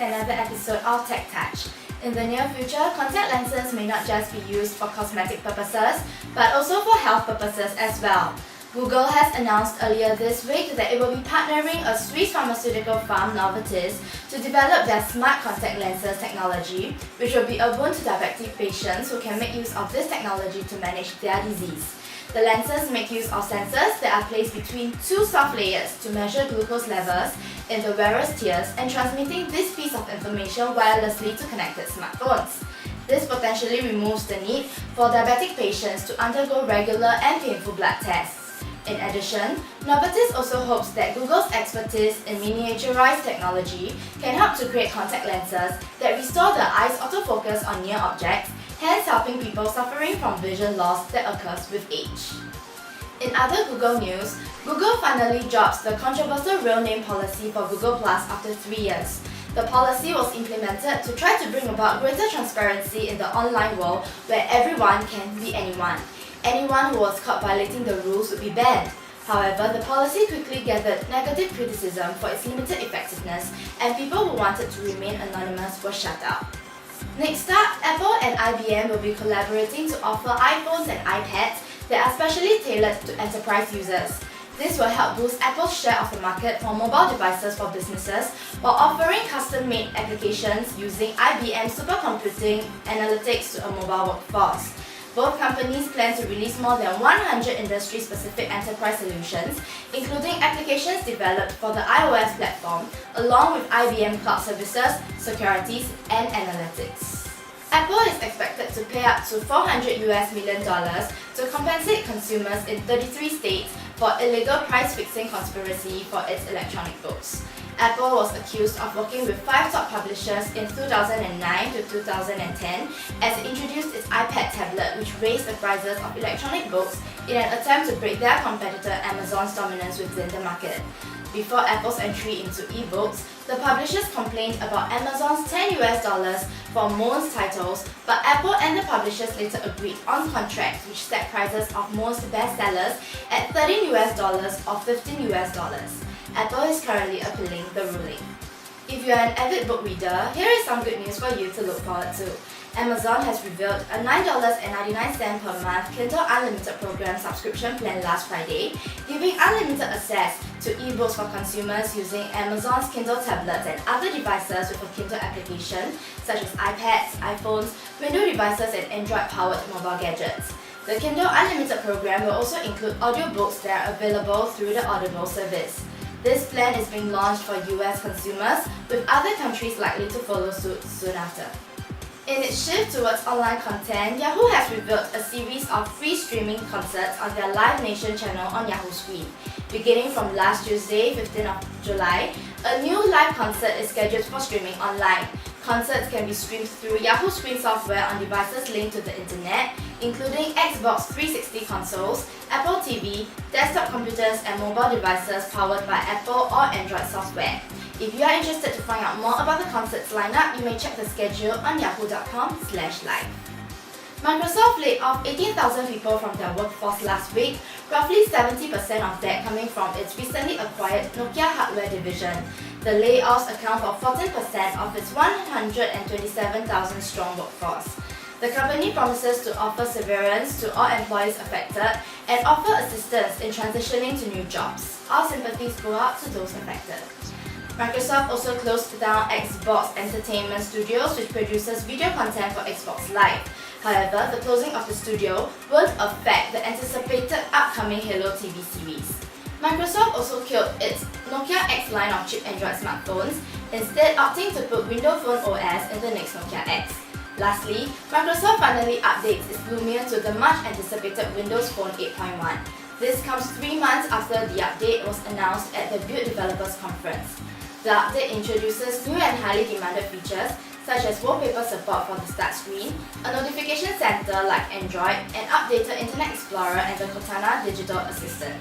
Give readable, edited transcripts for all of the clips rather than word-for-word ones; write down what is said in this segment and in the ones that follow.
another episode of Tech Touch. In the near future, contact lenses may not just be used for cosmetic purposes, but also for health purposes as well. Google has announced earlier this week that it will be partnering a Swiss pharmaceutical firm, Novartis, to develop their smart contact lenses technology, which will be a boon to diabetic patients who can make use of this technology to manage their disease. The lenses make use of sensors that are placed between two soft layers to measure glucose levels in the wearer's tears and transmitting this piece of information wirelessly to connected smartphones. This potentially removes the need for diabetic patients to undergo regular and painful blood tests. In addition, Novartis also hopes that Google's expertise in miniaturized technology can help to create contact lenses that restore the eye's autofocus on near objects, hence helping people suffering from vision loss that occurs with age. In other Google news, Google finally drops the controversial real name policy for Google Plus after 3 years. The policy was implemented to try to bring about greater transparency in the online world where everyone can be anyone. Anyone who was caught violating the rules would be banned. However, the policy quickly gathered negative criticism for its limited effectiveness, and people who wanted to remain anonymous were shut out. Next up, Apple and IBM will be collaborating to offer iPhones and iPads that are specially tailored to enterprise users. This will help boost Apple's share of the market for mobile devices for businesses while offering custom-made applications using IBM supercomputing analytics to a mobile workforce. Both companies plan to release more than 100 industry-specific enterprise solutions, including applications developed for the iOS platform, along with IBM Cloud Services, Securities, and Analytics. Apple is expected to pay up to $400 million to compensate consumers in 33 states for illegal price-fixing conspiracy for its electronic books. Apple was accused of working with 5 top publishers in 2009 to 2010 as it introduced its iPad tablet, which raised the prices of electronic books in an attempt to break their competitor Amazon's dominance within the market. Before Apple's entry into eBooks, the publishers complained about Amazon's $10 for most titles, but Apple and the publishers later agreed on contracts which set prices of most bestsellers at $13 or $15. Apple is currently appealing the ruling. If you are an avid book reader, here is some good news for you to look forward to. Amazon has revealed a $9.99 per month Kindle Unlimited program subscription plan last Friday, giving unlimited access to ebooks for consumers using Amazon's Kindle tablets and other devices with a Kindle application, such as iPads, iPhones, Windows devices, and Android-powered mobile gadgets. The Kindle Unlimited program will also include audiobooks that are available through the Audible service. This plan is being launched for US consumers, with other countries likely to follow suit soon after. In its shift towards online content, Yahoo has revealed a series of free streaming concerts on their Live Nation channel on Yahoo Screen. Beginning from last Tuesday, 15th of July, a new live concert is scheduled for streaming online. Concerts can be streamed through Yahoo Screen software on devices linked to the internet, including Xbox 360 consoles, Apple TV, desktop computers, and mobile devices powered by Apple or Android software. If you are interested to find out more about the concerts lineup, you may check the schedule on yahoo.com/live. Microsoft laid off 18,000 people from their workforce last week, roughly 70% of that coming from its recently acquired Nokia hardware division. The layoffs account for 14% of its 127,000 strong workforce. The company promises to offer severance to all employees affected and offer assistance in transitioning to new jobs. Our sympathies go out to those affected. Microsoft also closed down Xbox Entertainment Studios, which produces video content for Xbox Live. However, the closing of the studio won't affect the anticipated upcoming Halo TV series. Microsoft also killed its Nokia X line of cheap Android smartphones, instead opting to put Windows Phone OS in the next Nokia X. Lastly, Microsoft finally updates its Lumia to the much-anticipated Windows Phone 8.1. This comes 3 months after the update was announced at the Build Developers Conference. The update introduces new and highly demanded features such as wallpaper support for the start screen, a notification center like Android, and updated Internet Explorer and the Cortana digital assistant.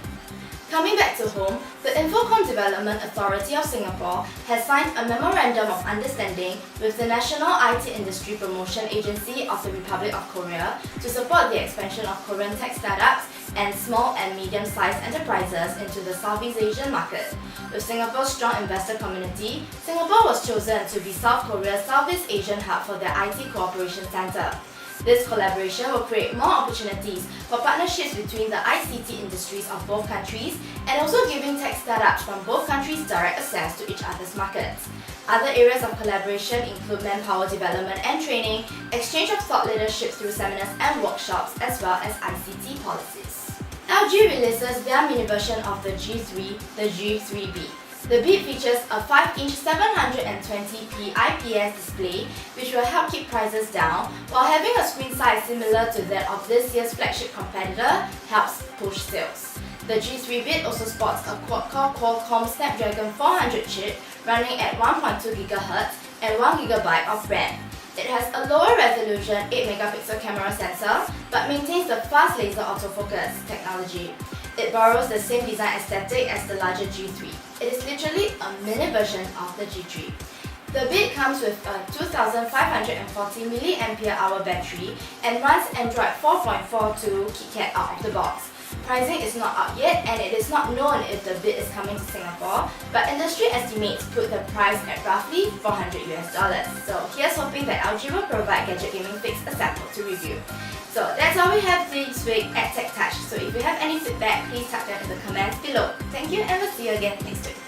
Coming back to home, the Infocomm Development Authority of Singapore has signed a Memorandum of Understanding with the National IT Industry Promotion Agency of the Republic of Korea to support the expansion of Korean tech startups and small and medium-sized enterprises into the Southeast Asian market. With Singapore's strong investor community, Singapore was chosen to be South Korea's Southeast Asian hub for their IT Cooperation Centre. This collaboration will create more opportunities for partnerships between the ICT industries of both countries and also giving tech startups from both countries direct access to each other's markets. Other areas of collaboration include manpower development and training, exchange of thought leadership through seminars and workshops, as well as ICT policies. LG releases their mini version of the G3, the G3B. The Beat features a 5-inch 720p IPS display which will help keep prices down, while having a screen size similar to that of this year's flagship competitor helps push sales. The G3 Beat also sports a quad-core Qualcomm Snapdragon 400 chip running at 1.2 GHz and 1 GB of RAM. It has a lower resolution 8-megapixel camera sensor but maintains the fast laser autofocus technology. It borrows the same design aesthetic as the larger G3. It is literally a mini version of the G3. The Beat comes with a 2540 mAh battery and runs Android 4.42 KitKat out of the box. Pricing is not out yet and it is not known if the Beat is coming to Singapore, but industry estimates put the price at roughly $400. So here's hoping that LG will provide Gadget.Gaming.Fix a sample to review. So that's all we have this week at Tech Touch. So if you have any feedback, please type them in the comments below. Thank you and we'll see you again next week.